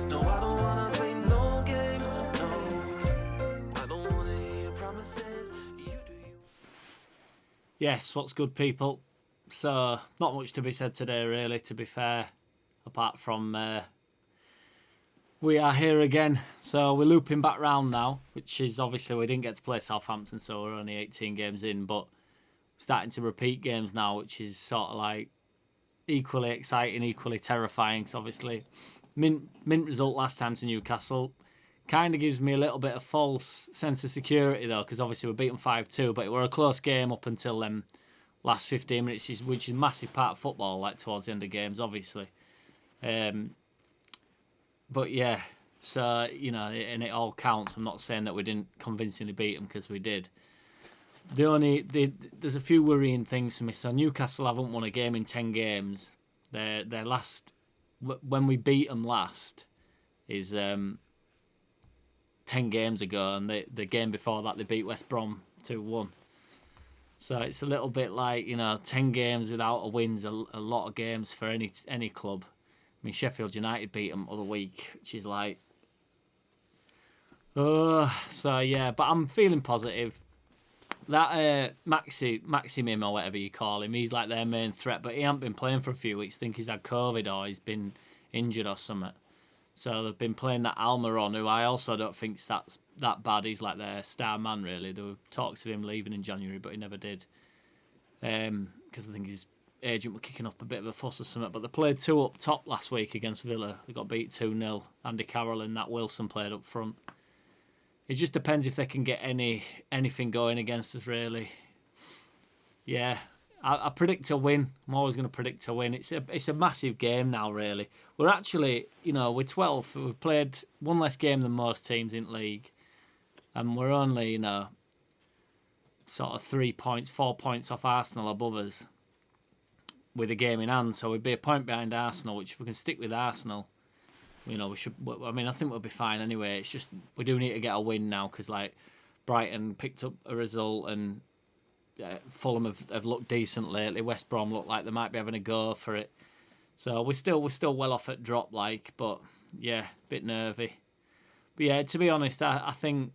No, I don't wanna play no games. No, I don't wanna hear promises. You do you. Yes, what's good, people? So, not much to be said today, really, to be fair, apart from we are here again. So, we're looping back round now, which is obviously we didn't get to play Southampton, so we're only 18 games in, but starting to repeat games now, which is sort of like equally exciting, equally terrifying. So, obviously, mint result last time to Newcastle. Kind of gives me a little bit of false sense of security, though, because obviously we beat them 5-2, but it were a close game up until last 15 minutes, which is a massive part of football, like towards the end of games, obviously. But yeah, so, you know, and it all counts. I'm not saying that we didn't convincingly beat them, because we did. There's a few worrying things for me. So Newcastle haven't won a game in 10 games. Their last, when we beat them last, is 10 games ago, and the game before that they beat West Brom 2-1. So it's a little bit like, you know, 10 games without a win's a lot of games for any club. I mean, Sheffield United beat them other week, which is like, so yeah. But I'm feeling positive. That Maximim or whatever you call him, he's like their main threat, but he hasn't been playing for a few weeks. I think he's had COVID or he's been injured or something. So they've been playing that Almiron, who I also don't think's that bad. He's like their star man, really. There were talks of him leaving in January, but he never did. Because I think his agent were kicking up a bit of a fuss or something. But they played 2 up top last week against Villa. They got beat 2-0. Andy Carroll and Nat Wilson played up front. It just depends if they can get anything going against us, really. Yeah, I predict a win. I'm always going to predict a win. It's a massive game now, really. We're actually, you know, we're 12th. We've played one less game than most teams in league. And we're only, you know, sort of 3 points, 4 points off Arsenal above us with a game in hand. So we'd be a point behind Arsenal, which if we can stick with Arsenal, you know, we should. I mean, I think we'll be fine anyway. It's just we do need to get a win now, because like Brighton picked up a result and Fulham have looked decent lately. West Brom look like they might be having a go for it. So we're still well off at drop, like, but yeah, a bit nervy. But yeah, to be honest, I think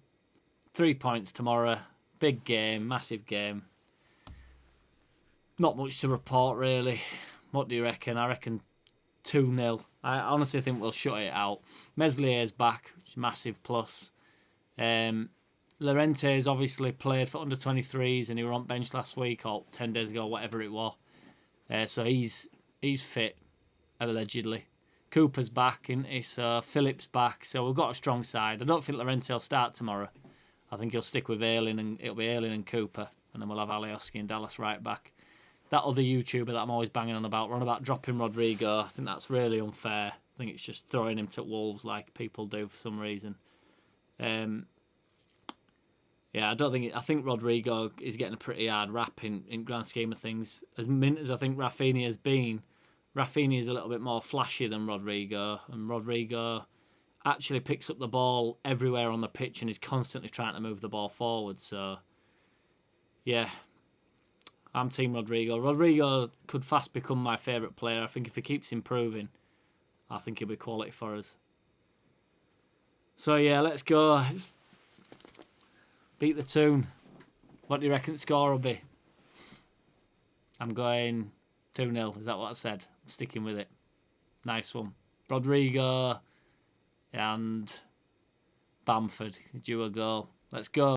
3 points tomorrow. Big game, massive game. Not much to report, really. What do you reckon? I reckon 2-0. I honestly think we'll shut it out. Meslier's back, which is a massive plus. Llorente's obviously played for under-23s and he was on bench last week or 10 days ago, whatever it was. So he's fit, allegedly. Cooper's back, isn't he? So Phillips back. So we've got a strong side. I don't think Llorente will start tomorrow. I think he'll stick with Ayling, and it'll be Ayling and Cooper. And then we'll have Alioski and Dallas right back. That other YouTuber that I'm always banging on about, we're on about dropping Rodrigo. I think that's really unfair. I think it's just throwing him to wolves like people do for some reason. Yeah, I think Rodrigo is getting a pretty hard rap in grand scheme of things. As mint as I think Rafinha has been, Rafinha is a little bit more flashy than Rodrigo, and Rodrigo actually picks up the ball everywhere on the pitch and is constantly trying to move the ball forward. So, yeah, I'm Team Rodrigo. Rodrigo could fast become my favourite player. I think if he keeps improving, I think he'll be quality for us. So, yeah, let's go. Beat the tune. What do you reckon the score will be? I'm going 2-0. Is that what I said? I'm sticking with it. Nice one. Rodrigo and Bamford. Do a goal. Let's go.